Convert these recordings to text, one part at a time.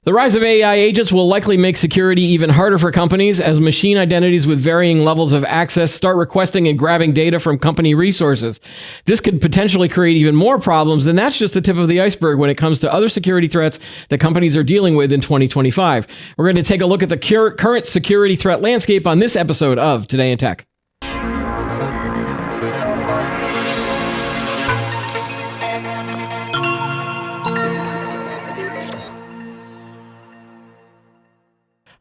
The rise of AI agents will likely make security even harder for companies as machine identities with varying levels of access start requesting and grabbing data from company resources. This could potentially create even more problems, and that's just the tip of the iceberg when it comes to other security threats that companies are dealing with in 2025. We're going to take a look at the current security threat landscape on this episode of Today in Tech.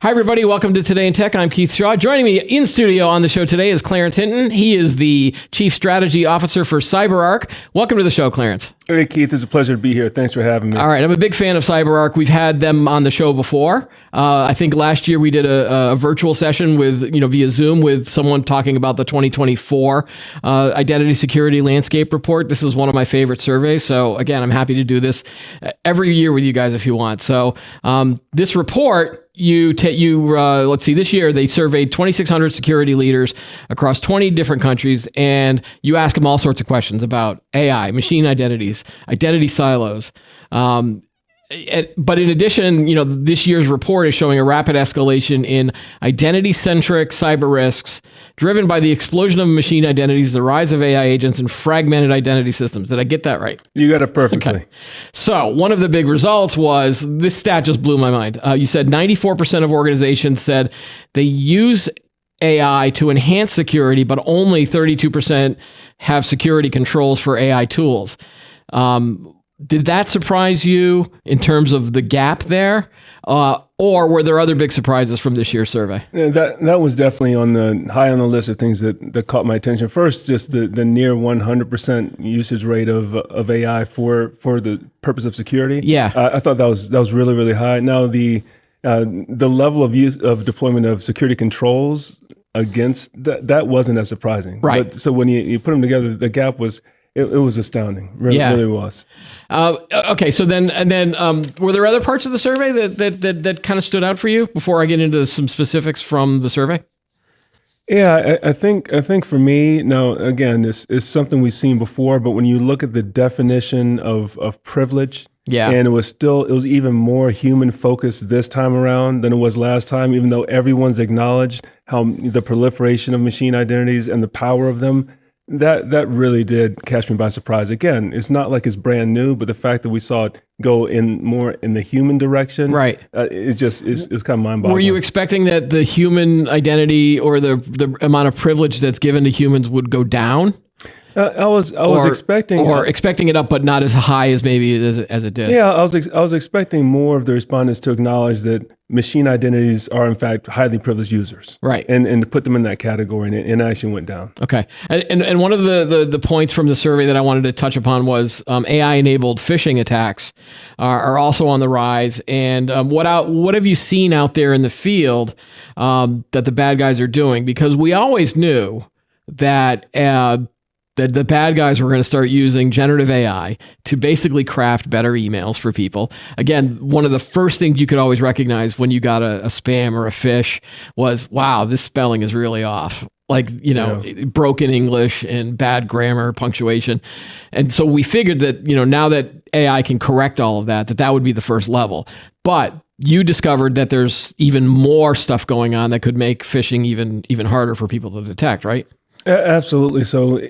Hi, everybody. Welcome to Today in Tech. I'm Keith Shaw. Joining me in studio on the show today is Clarence Hinton. He is the Chief Strategy Officer for CyberArk. Welcome to the show, Clarence. Hey, Keith. It's a pleasure to be here. Thanks for having me. All right. I'm a big fan of CyberArk. We've had them on the show before. I think last year we did a virtual session with, via Zoom with someone talking about the 2024 Identity Security Landscape Report. This is one of my favorite surveys. So again, I'm happy to do this every year with you guys if you want. So this report, let's see, this year they surveyed 2,600 security leaders across 20 different countries, and you ask them all sorts of questions about AI, machine identities, identity silos. But in addition, this year's report is showing a rapid escalation in identity-centric cyber risks driven by the explosion of machine identities, the rise of AI agents, and fragmented identity systems. Did I get that right? You got it perfectly. Okay. So one of the big results was, this stat just blew my mind. You said 94% of organizations said they use AI to enhance security, but only 32% have security controls for AI tools. Did that surprise you in terms of the gap there? Or were there other big surprises from this year's survey? Yeah, that was definitely high on the list of things that caught my attention. First, just the near 100% usage rate of AI for the purpose of security. Yeah. I thought that was really, really high. Now, the level of use of deployment of security controls against that wasn't as surprising. Right. But, so when you put them together, the gap was... It was astounding. Really was. Okay, so then were there other parts of the survey that kind of stood out for you before I get into some specifics from the survey? Yeah, I think for me, now again, this is something we've seen before, but when you look at the definition of privilege, and it was even more human focused this time around than it was last time, even though everyone's acknowledged how the proliferation of machine identities and the power of them. That really did catch me by surprise. Again, it's not like it's brand new, but the fact that we saw it go more in the human direction, right? It's kind of mind-boggling. Were you expecting that the human identity or the amount of privilege that's given to humans would go down? I was expecting it up, but not as high as maybe as it did. Yeah, I was expecting more of the respondents to acknowledge that machine identities are in fact highly privileged users, right? And to put them in that category, and it actually went down. Okay, and one of the points from the survey that I wanted to touch upon was AI-enabled phishing attacks are also on the rise. And what have you seen out there in the field that the bad guys are doing? Because we always knew that the bad guys were going to start using generative AI to basically craft better emails for people. Again, one of the first things you could always recognize when you got a spam or a phish was, wow, this spelling is really off. Like, broken English and bad grammar, punctuation. And so we figured that, now that AI can correct all of that would be the first level. But you discovered that there's even more stuff going on that could make phishing even harder for people to detect, right? Absolutely. So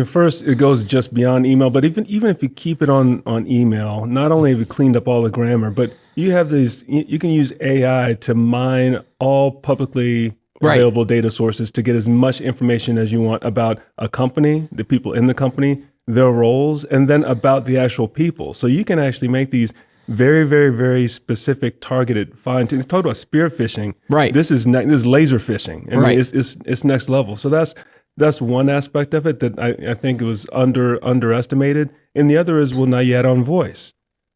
first, it goes just beyond email, but even if you keep it on email, not only have you cleaned up all the grammar, but you have you can use AI to mine all publicly available data sources to get as much information as you want about a company, the people in the company, their roles, and then about the actual people. So you can actually make these very, very, very specific, targeted fine-tuning. Talk about spear phishing. Right. This is laser phishing. I mean, it's next level. So that's one aspect of it that I think it was underestimated. And the other is, well, now you add on voice.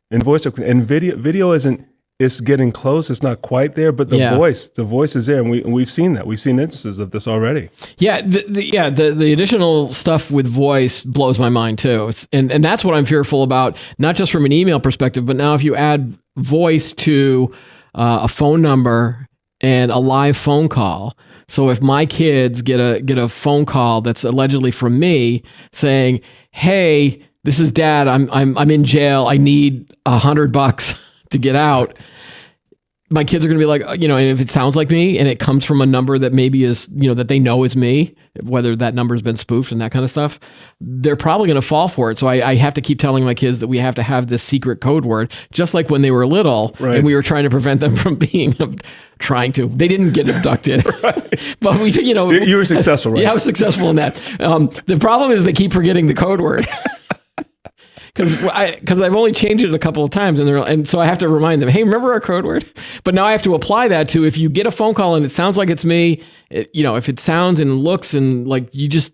And video isn't, it's getting close. It's not quite there, but the voice is there. And we've seen that. We've seen instances of this already. Yeah. The additional stuff with voice blows my mind too. And that's what I'm fearful about, not just from an email perspective, but now if you add voice to a phone number and a live phone call. So if my kids get a phone call that's allegedly from me saying, "Hey, this is Dad. I'm in jail. I need $100 to get out." my kids are going to be like, and if it sounds like me and it comes from a number that maybe is, that they know is me, whether that number has been spoofed and that kind of stuff, they're probably going to fall for it. So I have to keep telling my kids that we have to have this secret code word, just like when they were little and we were trying to prevent them from being they didn't get abducted, but you were successful, right? Yeah, I was successful in that. The problem is they keep forgetting the code word. Because I've only changed it a couple of times, and so I have to remind them, hey, remember our code word? But now I have to apply that to if you get a phone call and it sounds like it's me, if it sounds and looks and like you just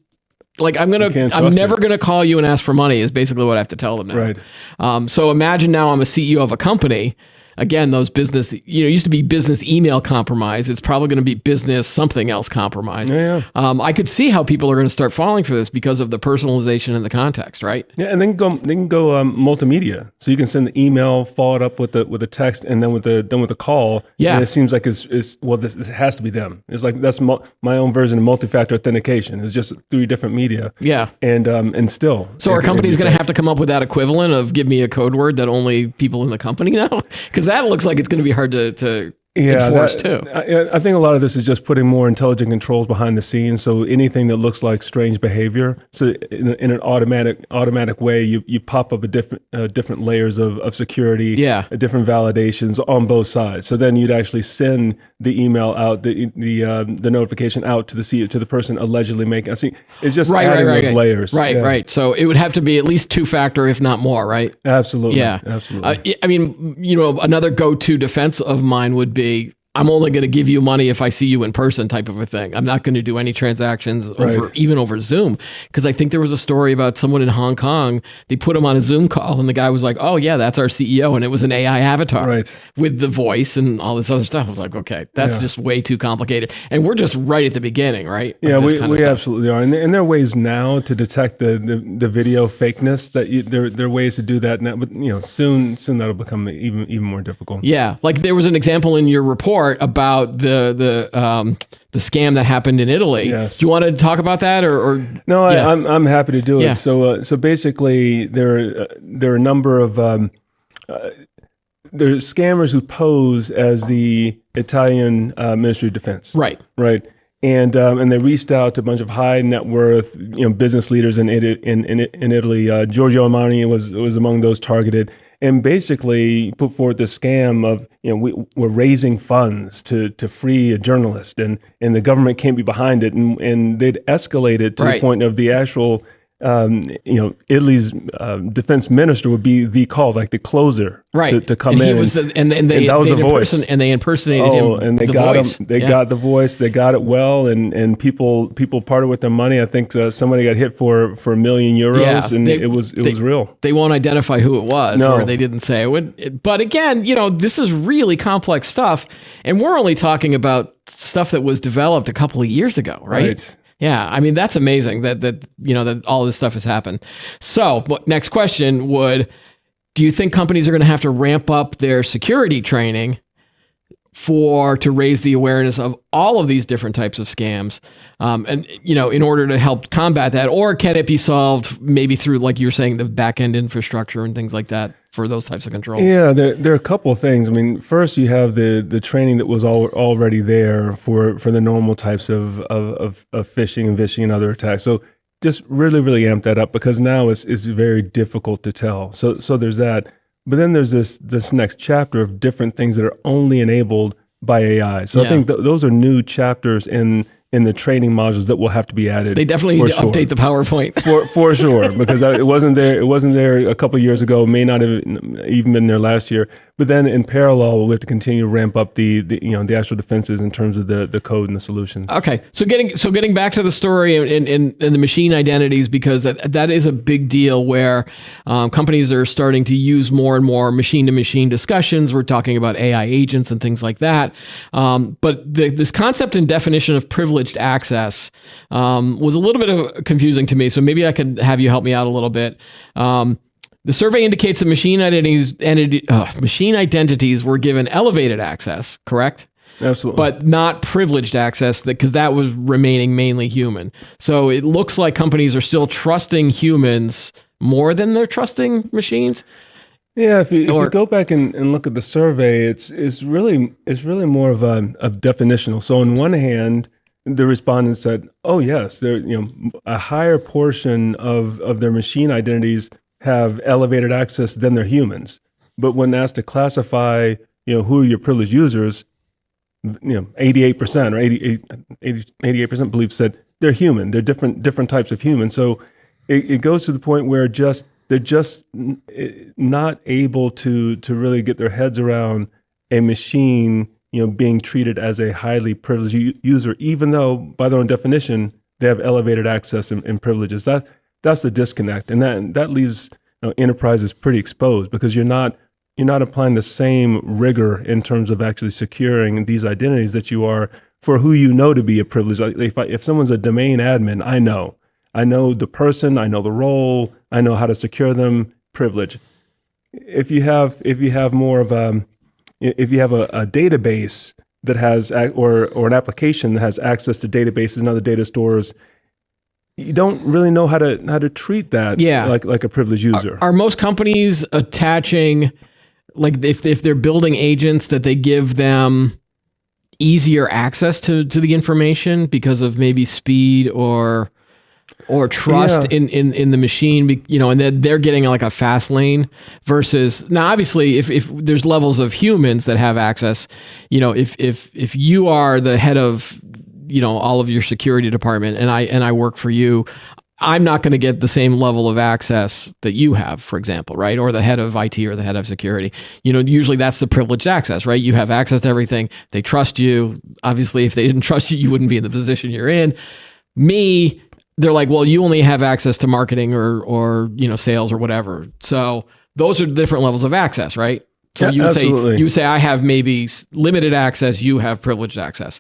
like I'm never gonna call you and ask for money is basically what I have to tell them now. Right. So imagine now I'm a CEO of a company. Again, those business, it used to be business email compromise. It's probably going to be business something else compromise. Yeah. I could see how people are going to start falling for this because of the personalization and the context, right? Yeah, and then they can go multimedia. So you can send the email, follow it up with the text, and then with the call. Yeah, and it seems like this has to be them. It's like that's my own version of multi-factor authentication. It's just 3 different media. Yeah, and still. So our company's going to have to come up with that equivalent of give me a code word that only people in the company know, because that looks like it's going to be hard to enforce too. I think a lot of this is just putting more intelligent controls behind the scenes. So anything that looks like strange behavior, so in an automatic way, you pop up a different layers of security, different validations on both sides. So then you'd actually send the email out, the notification out to the person allegedly making. I see it's just adding those layers. Right. So it would have to be at least 2-factor, if not more, right? Absolutely. Yeah, absolutely. I mean, another go-to defense of mine would be, I'm only going to give you money if I see you in person type of a thing. I'm not going to do any transactions even over Zoom. Because I think there was a story about someone in Hong Kong. They put him on a Zoom call and the guy was like, oh yeah, that's our CEO. And it was an AI avatar with the voice and all this other stuff. I was like, okay, that's just way too complicated. And we're just right at the beginning, right? Yeah, we absolutely are. And there are ways now to detect the video fakeness there are ways to do that now, but soon that'll become even more difficult. Yeah. Like there was an example in your report about the scam that happened in Italy. Yes. Do you want to talk about that or? No, I'm happy to do it. So basically there are a number of there are scammers who pose as the Italian Ministry of Defense. Right. And they reached out to a bunch of high net worth business leaders in Italy. Giorgio Armani was among those targeted. And basically put forward the scam of, we're raising funds to free a journalist and the government can't be behind it. And they'd escalate it to the point of the actual, Italy's defense minister would be the call, like the closer to come in. And that was the voice. And they impersonated him. And they got him. They got the voice. They got it well. And people parted with their money. I think somebody got hit for €1 million, and it was real. They won't identify who it was, or they didn't say it would. But again, this is really complex stuff, and we're only talking about stuff that was developed a couple of years ago, right? Yeah, I mean, that's amazing that all this stuff has happened. So, next question do you think companies are going to have to ramp up their security training to raise the awareness of all of these different types of scams, in order to help combat that? Or can it be solved maybe through, like you were saying, the back-end infrastructure and things like that for those types of controls? Yeah, there are a couple of things. I mean, first you have the training that was already there for the normal types of phishing and vishing and other attacks. So just really, really amp that up, because now it's very difficult to tell. So there's that. But then there's this next chapter of different things that are only enabled by AI. So I think those are new chapters in the training modules that will have to be added. They definitely need to update the PowerPoint for sure, because it wasn't there a couple of years ago. May not have even been there last year. But then in parallel, we have to continue to ramp up the actual defenses in terms of the code and the solutions. Okay, so getting back to the story and the machine identities, because that is a big deal where companies are starting to use more and more machine-to-machine discussions. We're talking about AI agents and things like that. But this concept and definition of privileged access was a little bit confusing to me. So maybe I could have you help me out a little bit. The survey indicates that machine identities were given elevated access, correct? Absolutely. But not privileged access, because that was remaining mainly human. So it looks like companies are still trusting humans more than they're trusting machines. Yeah, if you go back and look at the survey, it's really more of definitional. So on one hand, the respondents said, "Oh yes, a higher portion of their machine identities have elevated access than their humans." But when asked to classify, who are your privileged users, 88% or 88% believe said they're human. They're different types of human. So it goes to the point where they're just not able to really get their heads around a machine, being treated as a highly privileged user, even though by their own definition they have elevated access and privileges. That's the disconnect, and that leaves enterprises pretty exposed because you're not applying the same rigor in terms of actually securing these identities that you are for who to be a privilege. Like if someone's a domain admin, I know the person, I know the role, I know how to secure them. Privilege. If you have more of a database that has or an application that has access to databases and other data stores, you don't really know how to treat that like a privileged user. Are most companies attaching, like if they're building agents, that they give them easier access to the information because of maybe speed or trust in the machine, and then they're getting like a fast lane versus now, obviously, if there's levels of humans that have access, if you are the head of, all of your security department and I work for you, I'm not going to get the same level of access that you have, for example, right? Or the head of IT or the head of security. Usually that's the privileged access, right? You have access to everything. They trust you. Obviously, if they didn't trust you, you wouldn't be in the position you're in. They're like, well, you only have access to marketing or sales or whatever. So those are different levels of access, right? So you would say I have maybe limited access, you have privileged access.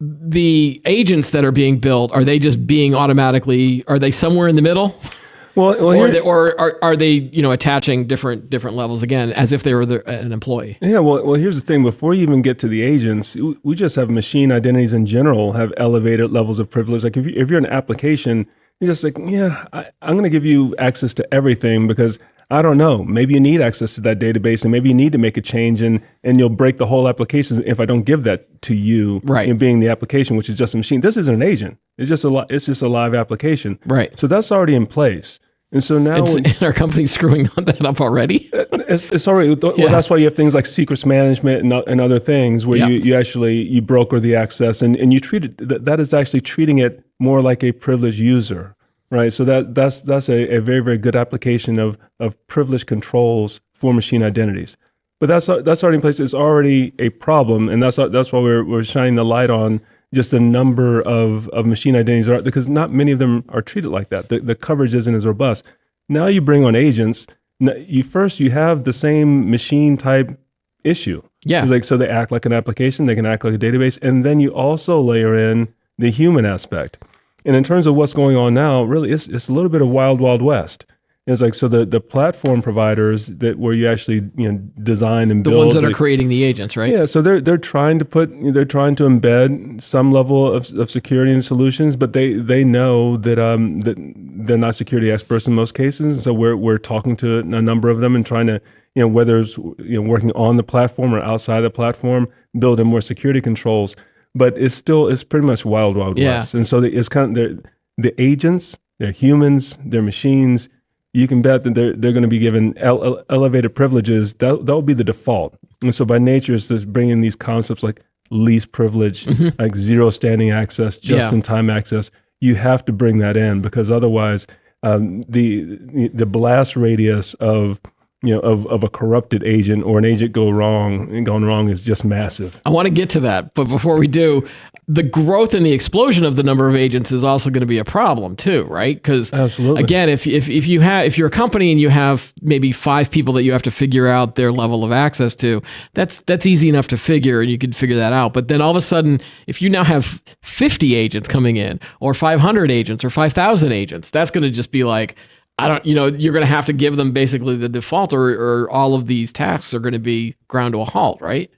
The agents that are being built, are they just being are they somewhere in the middle? Or are they attaching different levels again, as if they were an employee? Yeah, well, here's the thing. Before you even get to the agents, we just have machine identities in general have elevated levels of privilege. Like if you're an application, you're just like, I'm going to give you access to everything because I don't know. Maybe you need access to that database, and maybe you need to make a change, and you'll break the whole application if I don't give that to you. Right. Being the application, which is just a machine. This isn't an agent. It's just a live application. Right. So that's already in place. And so now, and our company's screwing that up already. It's already. Well, that's why you have things like secrets management and other things where you broker the access and you treat it. That is actually treating it more like a privileged user. Right, so that's a very, very good application of privilege controls for machine identities, but that's already in place. It's already a problem, and that's why we're shining the light on just the number of machine identities because not many of them are treated like that. The coverage isn't as robust. Now you bring on agents. You have the same machine type issue. Yeah, it's like so they act like an application, they can act like a database, and then you also layer in the human aspect. And in terms of what's going on now, really, it's a little bit of wild, wild west. It's like so the platform providers where you actually design and build the ones that are creating the agents, right? Yeah, so they're trying to embed some level of security in solutions, but they know that that they're not security experts in most cases. And so we're talking to a number of them and trying to whether it's working on the platform or outside the platform, build in more security controls. But it's pretty much wild, wild west. And so it's kind of the agents, they're humans, they're machines. You can bet that they're going to be given elevated privileges. That will be the default. And so by nature, it's this bringing these concepts like least privilege, like zero standing access, just in time access. You have to bring that in because otherwise, the blast radius of a corrupted agent or an agent gone wrong is just massive. I want to get to that, but before we do, the growth and the explosion of the number of agents is also going to be a problem too, right? Because again, if you're a company and you have maybe 5 people that you have to figure out their level of access to, that's easy enough to figure, and you can figure that out. But then all of a sudden, if you now have 50 agents coming in, or 500 agents, or 5,000 agents, that's going to just be like, you're going to have to give them basically the default, or all of these tasks are going to be ground to a halt, right?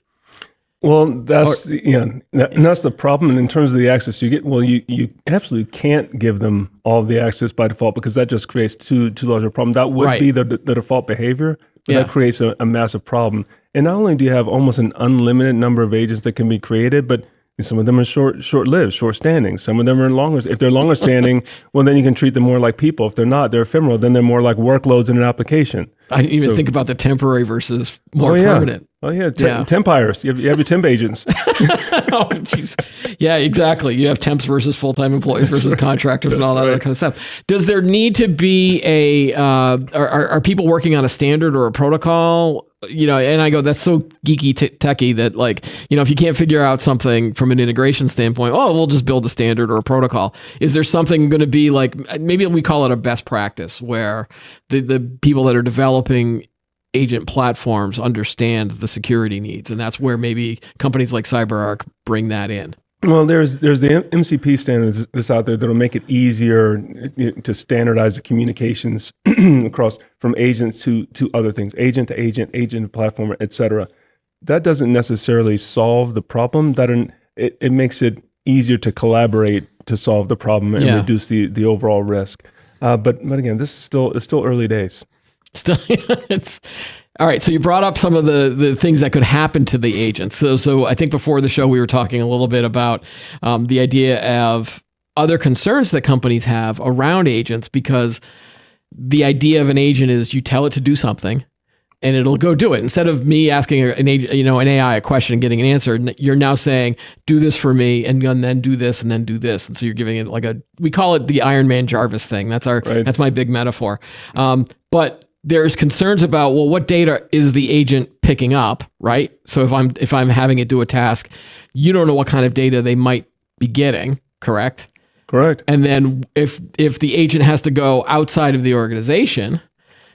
Well, that's the problem in terms of the access you get. Well, you absolutely can't give them all of the access by default because that just creates too large a problem. That would be the default behavior, but Yeah. that creates a massive problem. And not only do you have almost an unlimited number of agents that can be created, but some of them are short-lived, short-standing. Some of them are longer. If they're longer standing, well, then you can treat them more like people. If they're not, they're ephemeral. Then they're more like workloads in an application. I didn't even think about the temporary versus more permanent. Oh yeah, tempires. You have your temp agents. Oh, jeez. Yeah, exactly. You have temps versus full-time employees versus contractors and all that other kind of stuff. Does there need to be are people working on a standard or a protocol? And I go, that's so geeky techie that if you can't figure out something from an integration standpoint, we'll just build a standard or a protocol. Is there something going to be maybe we call it a best practice where the people that are developing agent platforms understand the security needs, and that's where maybe companies like CyberArk bring that in? Well, there's the MCP standards that's out there that'll make it easier to standardize the communications across from agents to other things, agent to agent to platform, et cetera. That doesn't necessarily solve the problem. It makes it easier to collaborate to solve the problem and reduce the overall risk. But again, it's still early days. Still, it's all right. So you brought up some of the things that could happen to the agents. So I think before the show we were talking a little bit about the idea of other concerns that companies have around agents, because the idea of an agent is you tell it to do something and it'll go do it. Instead of me asking an AI a question and getting an answer, you're now saying, do this for me and then do this and then do this. And so you're giving it we call it the Iron Man Jarvis thing. That's my big metaphor. But there's concerns about, what data is the agent picking up, right? So if I'm having it do a task, you don't know what kind of data they might be getting, correct? Correct. And then if the agent has to go outside of the organization,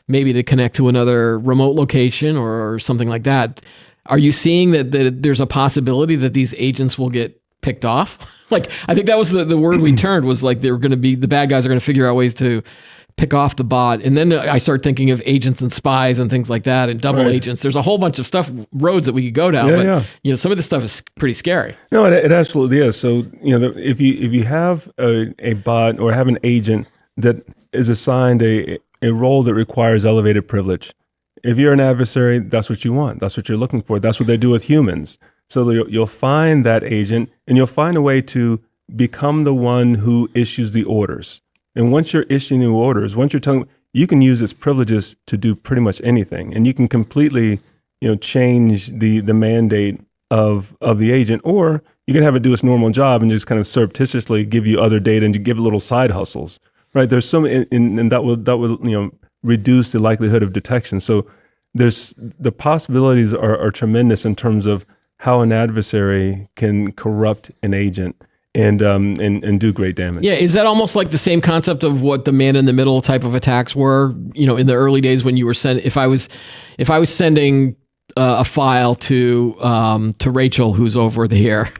maybe to connect to another remote location or something like that, are you seeing that there's a possibility that these agents will get picked off? I think that was the word we turned, was they were going to be, the bad guys are going to figure out ways to pick off the bot. And then I start thinking of agents and spies and things like that and double agents. There's a whole bunch of roads that we could go down, but some of this stuff is pretty scary. No, it absolutely is. So, if you have a bot or have an agent that is assigned a role that requires elevated privilege, if you're an adversary, that's what you want. That's what you're looking for. That's what they do with humans. So you'll find that agent and you'll find a way to become the one who issues the orders. And once you're issuing new orders, once you're telling, you can use its privileges to do pretty much anything, and you can completely, change the mandate of the agent, or you can have it do its normal job and just kind of surreptitiously give you other data and you give it little side hustles, right? There's some, and that will reduce the likelihood of detection. So the possibilities are tremendous in terms of how an adversary can corrupt an agent and do great damage. Yeah, is that almost like the same concept of what the man-in-the-middle type of attacks were? In the early days when you were if I was sending a file to Rachel, who's over here,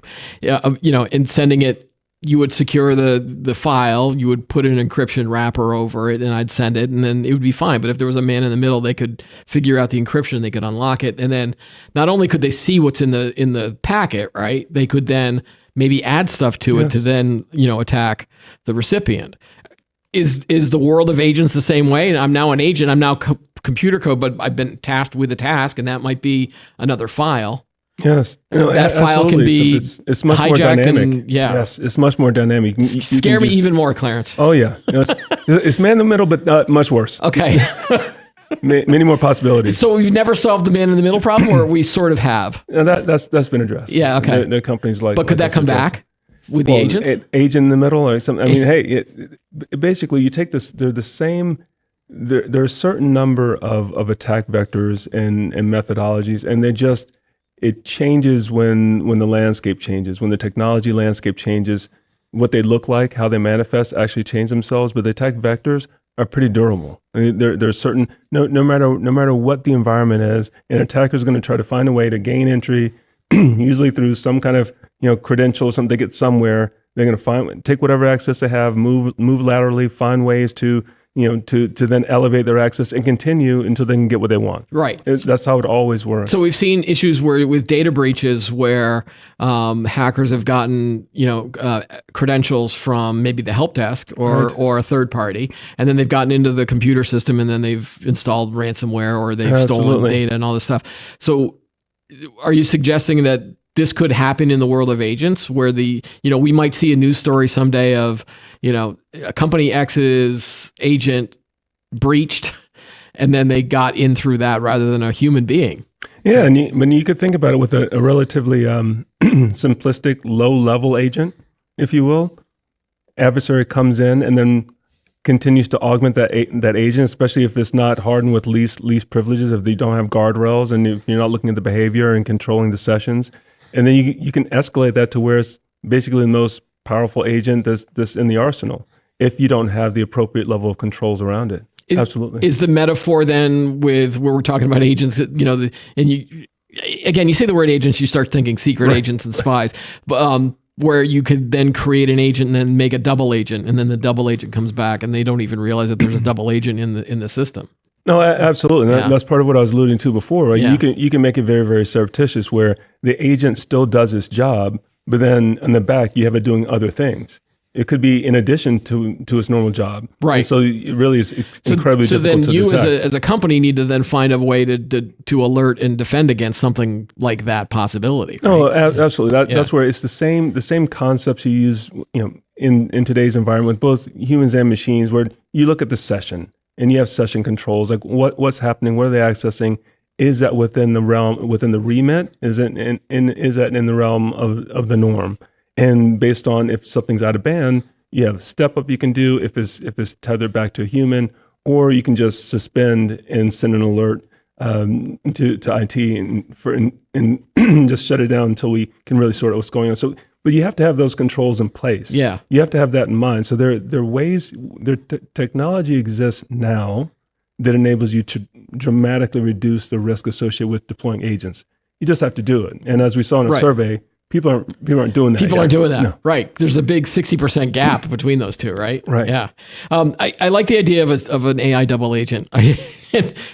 and sending it, you would secure the file, you would put an encryption wrapper over it, and I'd send it, and then it would be fine. But if there was a man in the middle, they could figure out the encryption, they could unlock it, and then not only could they see what's in the packet, right? They could then maybe add stuff to it to then, attack the recipient. Is the world of agents the same way? And I'm now an agent, I'm now computer code, but I've been tasked with a task, and that might be another file. Yes. That file can be it's much more dynamic. Yes, it's much more dynamic. You Scare me even more, Clarence. Oh, yeah. It's man in the middle, but much worse. Okay. Many more possibilities. So we've never solved the man in the middle problem, or we sort of have? That's been addressed. Yeah, okay. There are companies like. But could that come back with the agents? Agent in the middle or something. I mean, basically, you take this. They're the same. There are a certain number of attack vectors and methodologies, and it changes when the landscape changes, when the technology landscape changes. What they look like, how they manifest, actually change themselves. But the attack vectors are pretty durable. I mean, there's certain no matter what the environment is, an attacker is going to try to find a way to gain entry, usually through some kind of credential, something they get somewhere. They're going to take whatever access they have, move laterally, find ways to to then elevate their access and continue until they can get what they want. Right. That's how it always works. So we've seen issues with data breaches where hackers have gotten credentials from maybe the help desk or a third party, and then they've gotten into the computer system, and then they've installed ransomware or they've stolen data and all this stuff. So are you suggesting that this could happen in the world of agents where we might see a news story someday of, a company X's agent breached and then they got in through that rather than a human being? Yeah. And you could think about it with a relatively simplistic low-level agent, if you will. Adversary comes in and then continues to augment that agent, especially if it's not hardened with least privileges, if they don't have guardrails and if you're not looking at the behavior and controlling the sessions. And then you can escalate that to where it's basically the most powerful agent that's in the arsenal if you don't have the appropriate level of controls around it. Absolutely. Is the metaphor then with where we're talking about agents, and you say the word agents, you start thinking secret agents and spies, but where you could then create an agent and then make a double agent, and then the double agent comes back and they don't even realize that there's a double agent in the system. No, absolutely. That's part of what I was alluding to before, right? Yeah. You can make it very, very surreptitious where the agent still does its job, but then in the back you have it doing other things. It could be in addition to its normal job. Right. And so it really is incredibly difficult to detect. So then you as a company need to then find a way to alert and defend against something like that possibility. Right? No, absolutely. That's where it's the same concepts you use, in today's environment, both humans and machines, where you look at the session and you have session controls, like what's happening, what are they accessing? Is that within the remit? Is that in the realm of the norm? And based on if something's out of band, you have a step up you can do if it's tethered back to a human, or you can just suspend and send an alert to IT and just shut it down until we can really sort out what's going on. So, but you have to have those controls in place. Yeah, you have to have that in mind. So there are ways. Technology exists now that enables you to dramatically reduce the risk associated with deploying agents. You just have to do it. And as we saw in a survey, people aren't doing that. People aren't doing that. No. Right. There's a big 60% gap between those two, right? Right. Yeah. I like the idea of an AI double agent.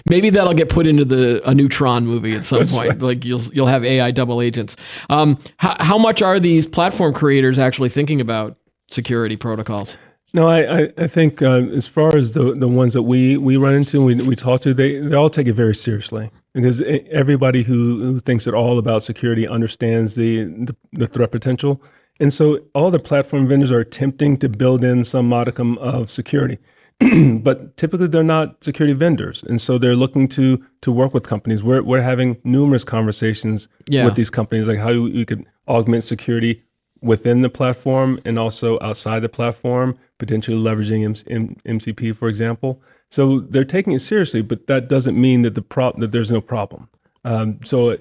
Maybe that'll get put into a Neutron movie at some point. Right. Like you'll have AI double agents. How much are these platform creators actually thinking about security protocols? No, I think as far as the ones that we run into, we talk to, they all take it very seriously, because everybody who thinks at all about security understands the threat potential. And so all the platform vendors are attempting to build in some modicum of security, but typically they're not security vendors. And so they're looking to work with companies. We're having numerous conversations with these companies, like how we could augment security within the platform and also outside the platform, potentially leveraging MCP, for example. So they're taking it seriously, but that doesn't mean that that there's no problem. So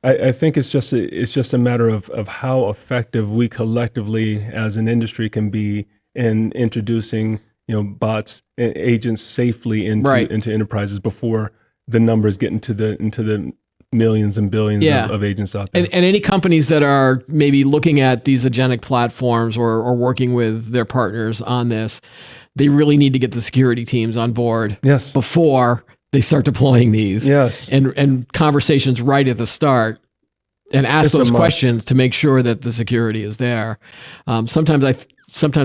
I think it's just a matter of how effective we collectively as an industry can be in introducing bots and agents safely into enterprises before the numbers get into the millions and billions of agents out there. And any companies that are maybe looking at these agentic platforms or working with their partners on this, they really need to get the security teams on board before they start deploying these. Yes. And conversations right at the start, and ask those questions to make sure that the security is there. Sometimes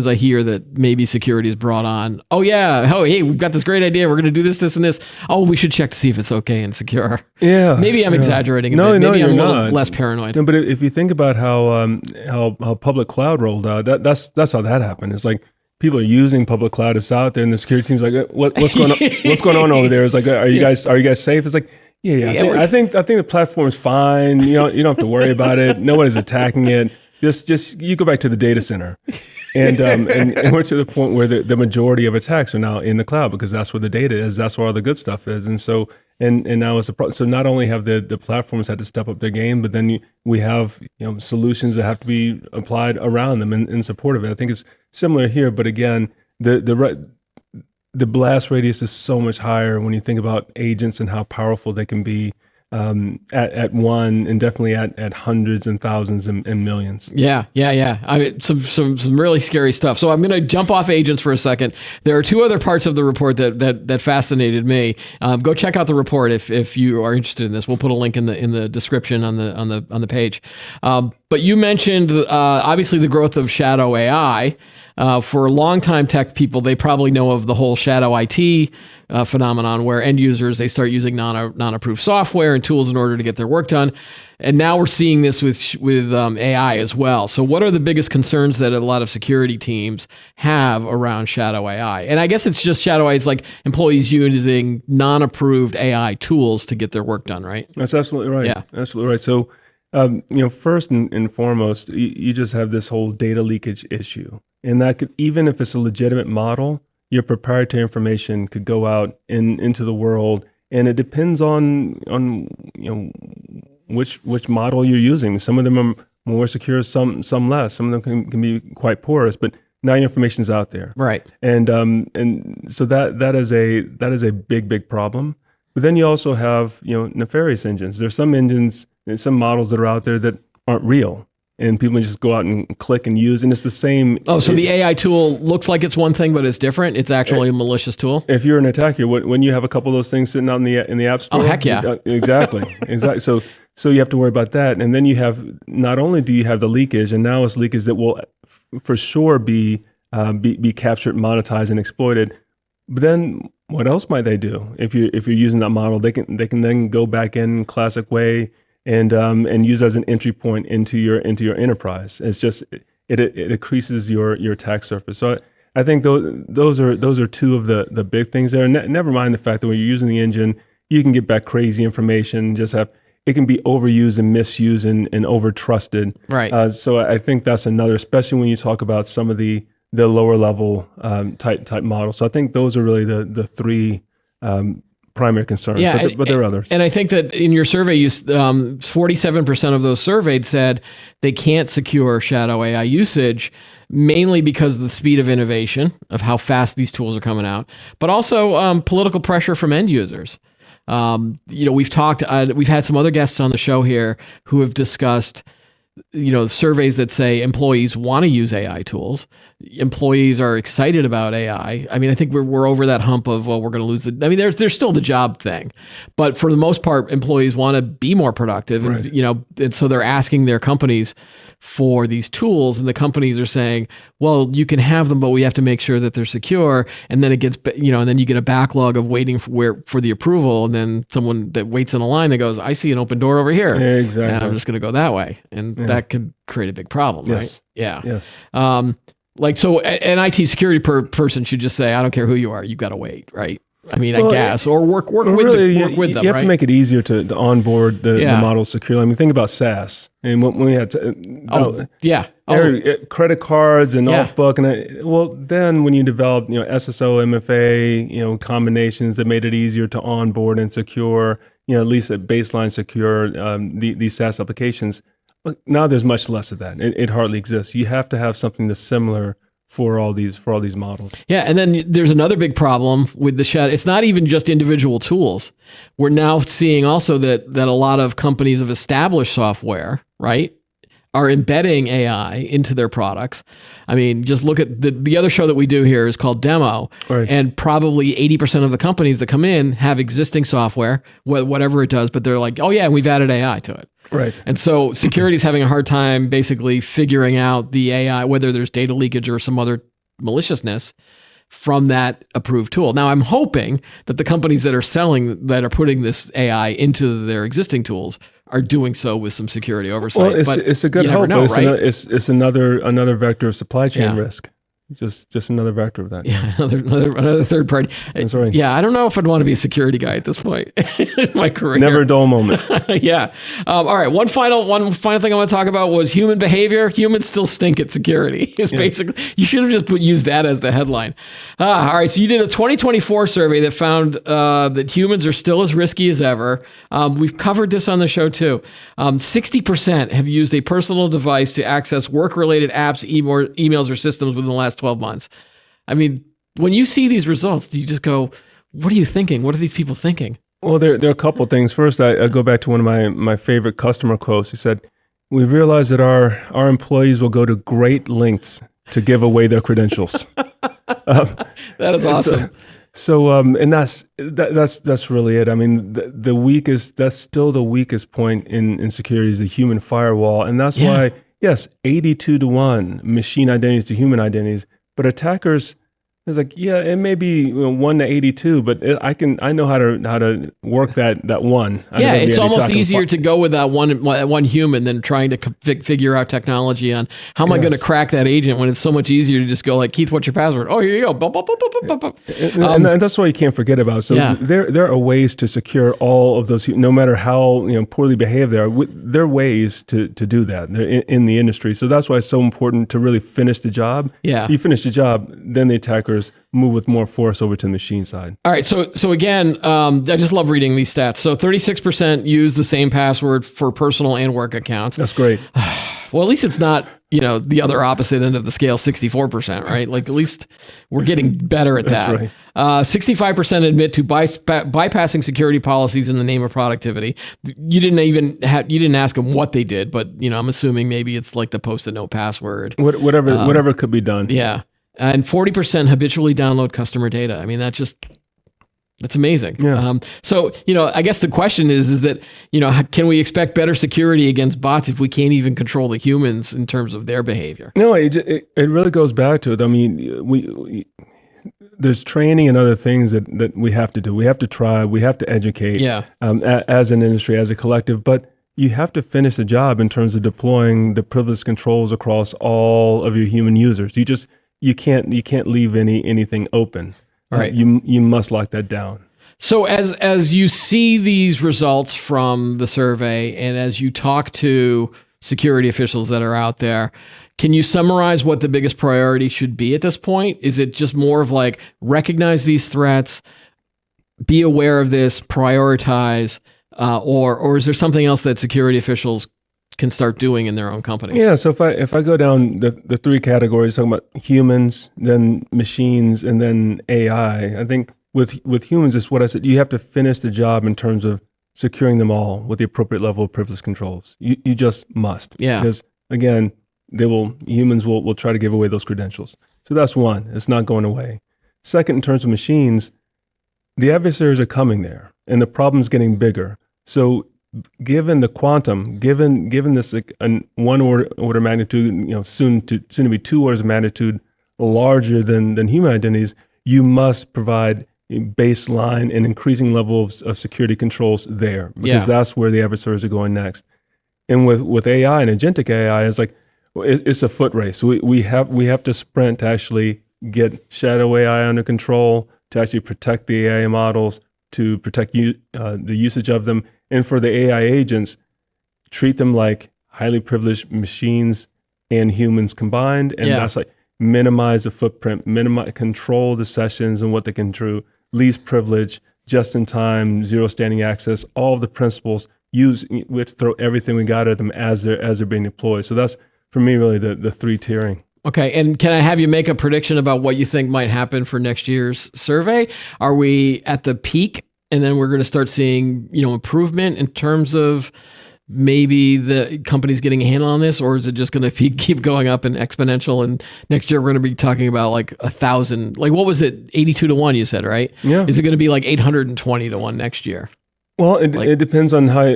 I hear that maybe security is brought on. Hey, we've got this great idea. We're going to do this, this, and this. Oh, we should check to see if it's okay and secure. Yeah. Maybe I'm exaggerating a bit. Maybe I'm a little less paranoid. No, but if you think about how public cloud rolled out, that's how that happened. It's like people are using public cloud. It's out there, and the security team's like, what's going on? What's going on over there? It's like, are you guys safe? It's like, I think the platform is fine. You don't have to worry about it. Nobody's attacking it. Just you go back to the data center, and we're to the point where the majority of attacks are now in the cloud, because that's where the data is. That's where all the good stuff is. And so and now it's a problem. So not only have the platforms had to step up their game, but then we have solutions that have to be applied around them in support of it. I think it's similar here, but again, the blast radius is so much higher when you think about agents and how powerful they can be. at one, and definitely at hundreds and thousands and millions. Yeah. I mean, some really scary stuff. So I'm going to jump off agents for a second. There are two other parts of the report that fascinated me. Go check out the report if you are interested in this. We'll put a link in the description on the page. But you mentioned obviously the growth of shadow AI. For longtime tech people, they probably know of the whole shadow IT phenomenon, where end users, they start using non-approved software and tools in order to get their work done. And now we're seeing this with AI as well. So what are the biggest concerns that a lot of security teams have around shadow AI? And I guess it's just shadow AI is like employees using non-approved AI tools to get their work done, right? That's absolutely right. Yeah. Absolutely right. So, first and foremost, you just have this whole data leakage issue. And that could, even if it's a legitimate model, your proprietary information could go out into the world, and it depends on which model you're using. Some of them are more secure, some less. Some of them can be quite porous, but now your information's out there, right? And so that is a big problem. But then you also have nefarious engines. There's some engines and some models that are out there that aren't real, and people just go out and click and use, and it's the same. Oh, so the AI tool looks like it's one thing, but it's different. It's actually a malicious tool. If you're an attacker, when you have a couple of those things sitting out in the app store, oh heck yeah, exactly. So you have to worry about that, and then you have, not only do you have the leakage, and now it's leakage that will for sure be captured, monetized, and exploited. But then what else might they do if you're using that model? They can then go back in classic way and use as an entry point into your enterprise. It's just it increases your attack surface. So I think those are two of the big things there. Never mind the fact that when you're using the engine, you can get back crazy information. It can be overused and misused and over trusted. Right. So I think that's another, especially when you talk about some of the lower level type models. So I think those are really the three primary concerns. Yeah, but there are others. And I think that in your survey, 47% of those surveyed said they can't secure shadow AI usage, mainly because of the speed of innovation, of how fast these tools are coming out, but also political pressure from end users. We've had some other guests on the show here who have discussed surveys that say employees want to use AI tools. Employees are excited about AI. I mean, I think we're over that hump of, well, we're going to lose there's still the job thing, but for the most part, employees want to be more productive, right. and so they're asking their companies for these tools, and the companies are saying, well, you can have them, but we have to make sure that they're secure. And then it gets, and then you get a backlog of waiting for the approval, and then someone that waits in a line that goes, I see an open door over here. Yeah, exactly. And I'm just going to go that way, and that could create a big problem, yes. right? Yeah. Yes. So an IT security person should just say, I don't care who you are, you've got to wait, right? I mean, I guess, or work with them. You have to make it easier to onboard the model securely. I mean, think about SaaS, and when we had credit cards and off book, and then when you develop SSO, MFA, combinations that made it easier to onboard and secure, at least at baseline secure these SaaS applications. Now there's much less of that. It hardly exists. You have to have something that's similar for all these models. Yeah, and then there's another big problem with the shadow. It's not even just individual tools. We're now seeing also that a lot of companies of established software, right, are embedding AI into their products. I mean, just look at the other show that we do here is called Demo, right. And probably 80% of the companies that come in have existing software, whatever it does, but they're like, oh yeah, we've added AI to it. Right. And so security is having a hard time basically figuring out the AI, whether there's data leakage or some other maliciousness from that approved tool. Now, I'm hoping that the companies that are putting this AI into their existing tools are doing so with some security oversight. Well, it's a good hope, know, but right? it's another vector of supply chain risk. Just another vector of that. Yeah, another third party. That's right. Yeah, I don't know if I'd want to be a security guy at this point in my career. Never a dull moment. Yeah. All right. One final thing I want to talk about was human behavior. Humans still stink at security. Basically, you should have just used that as the headline. All right. So you did a 2024 survey that found that humans are still as risky as ever. We've covered this on the show too. 60% have used a personal device to access work-related apps, emails, or systems within the last 12 months. I mean, when you see these results, do you just go, what are you thinking? What are these people thinking? Well, there are a couple things. First, I go back to one of my favorite customer quotes. He said, "We realize that our employees will go to great lengths to give away their credentials." That is awesome. And that's really it. I mean, the weakest, that's still the weakest point in security is the human firewall. And that's why, yes, 82-1 machine identities to human identities, but attackers, it's like, yeah, it may be 1 to 82, but I know how to work that one. Yeah, it's almost easier to go with that one human than trying to figure out technology on how am I going to crack that agent when it's so much easier to just go like, Keith, what's your password? Oh, here you go. And that's why you can't forget about it. So there are ways to secure all of those, no matter how poorly behaved they are. There are ways to do that in the industry. So that's why it's so important to really finish the job. Yeah, you finish the job, then the attacker move with more force over to the machine side. All right. So again, I just love reading these stats. So 36% use the same password for personal and work accounts. That's great. Well, at least it's not, the other opposite end of the scale, 64%, right? Like at least we're getting better at that. That's right. 65% admit to bypassing security policies in the name of productivity. You didn't ask them what they did, but I'm assuming maybe it's like the post-it note password. Whatever could be done. Yeah. And 40% habitually download customer data. I mean, that's amazing. Yeah. So, I guess the question is that, can we expect better security against bots if we can't even control the humans in terms of their behavior? No, it really goes back to it. I mean, there's training and other things that we have to do. We have to try. We have to educate as an industry, as a collective. But you have to finish the job in terms of deploying the privilege controls across all of your human users. You can't leave anything open. Right. You must lock that down. So as you see these results from the survey and as you talk to security officials that are out there, can you summarize what the biggest priority should be at this point? Is it just more of like recognize these threats, be aware of this, prioritize, or is there something else that security officials can start doing in their own companies? Yeah. So if I go down the three categories, talking about humans, then machines, and then AI, I think with humans, it's what I said. You have to finish the job in terms of securing them all with the appropriate level of privilege controls. You just must. Yeah. Because again, humans will try to give away those credentials. So that's one. It's not going away. Second, in terms of machines, the adversaries are coming there, and the problem's getting bigger. So given the quantum, given this like one order of magnitude, soon to be 2 orders of magnitude larger than human identities, you must provide a baseline and increasing levels of security controls there, because that's where the adversaries are going next. And with AI and agentic AI, it's a foot race. We have to sprint to actually get shadow AI under control, to actually protect the AI models, to protect the usage of them. And for the AI agents, treat them like highly privileged machines and humans combined. And that's like minimize the footprint, control the sessions and what they can do, least privilege, just in time, zero standing access, all of the principles. We have to throw everything we got at them as they're being deployed. So that's, for me, really the three tiering. Okay, and can I have you make a prediction about what you think might happen for next year's survey? Are we at the peak, and then we're going to start seeing, improvement in terms of maybe the companies getting a handle on this, or is it just going to keep going up and exponential? And next year we're going to be talking about like 1,000. Like what was it? 82-1, you said, right? Yeah. Is it going to be like 820-1 next year? Well, it depends on how,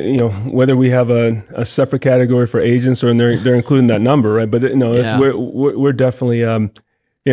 whether we have a separate category for agents or they're including that number, right? But we're definitely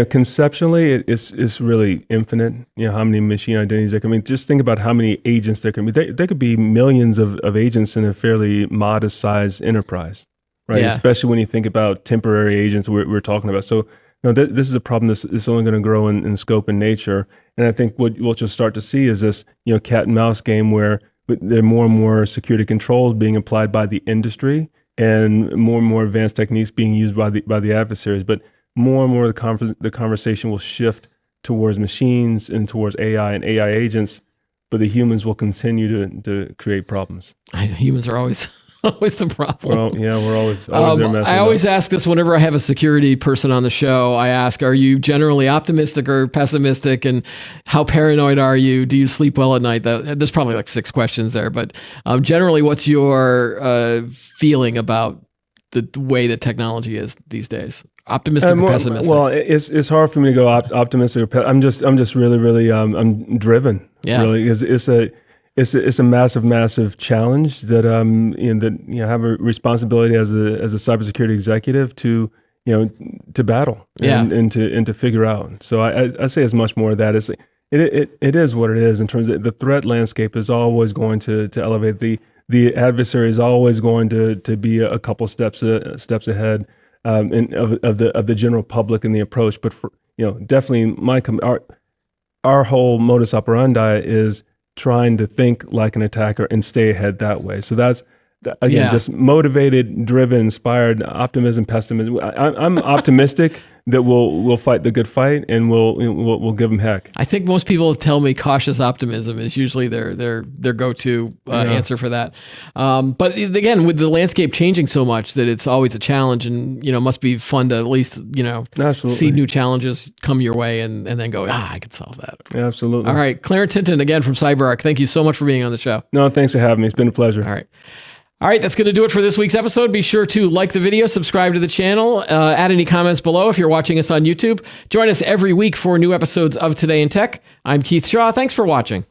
conceptually it's really infinite. How many machine identities there can be. Just think about how many agents there can be. There could be millions of agents in a fairly modest sized enterprise, right? Yeah. Especially when you think about temporary agents we're talking about. So this is a problem that's only going to grow in scope and nature. And I think what you'll start to see is this cat and mouse game where there are more and more security controls being applied by the industry and more advanced techniques being used by the adversaries. But more and more the conversation will shift towards machines and towards AI and AI agents, but the humans will continue to create problems. Humans are always Always the problem. Well, yeah, we're always there messing I always ask this whenever I have a security person on the show. I ask, are you generally optimistic or pessimistic? And how paranoid are you? Do you sleep well at night? There's probably like 6 questions there. But generally, what's your feeling about the way that technology is these days? Optimistic or pessimistic? Well, it's hard for me to go optimistic. I'm just really I'm driven. Yeah. Really, it's a massive challenge that have a responsibility as a cybersecurity executive to battle and to figure out. So I say as much more of that. It is what it is in terms of the threat landscape is always going to elevate. The adversary is always going to be a couple steps ahead of the general public in the approach. But for definitely our whole modus operandi is trying to think like an attacker and stay ahead that way. So that's again just motivated, driven, inspired, optimism, pessimism. I'm optimistic that we'll fight the good fight and we'll give them heck. I think most people tell me cautious optimism is usually their go-to answer for that. But again, with the landscape changing so much that it's always a challenge, and must be fun to at least see new challenges come your way and then go, I can solve that. Absolutely. All right, Clarence Hinton again from CyberArk. Thank you so much for being on the show. No, thanks for having me. It's been a pleasure. All right, that's going to do it for this week's episode. Be sure to like the video, subscribe to the channel, add any comments below if you're watching us on YouTube. Join us every week for new episodes of Today in Tech. I'm Keith Shaw. Thanks for watching.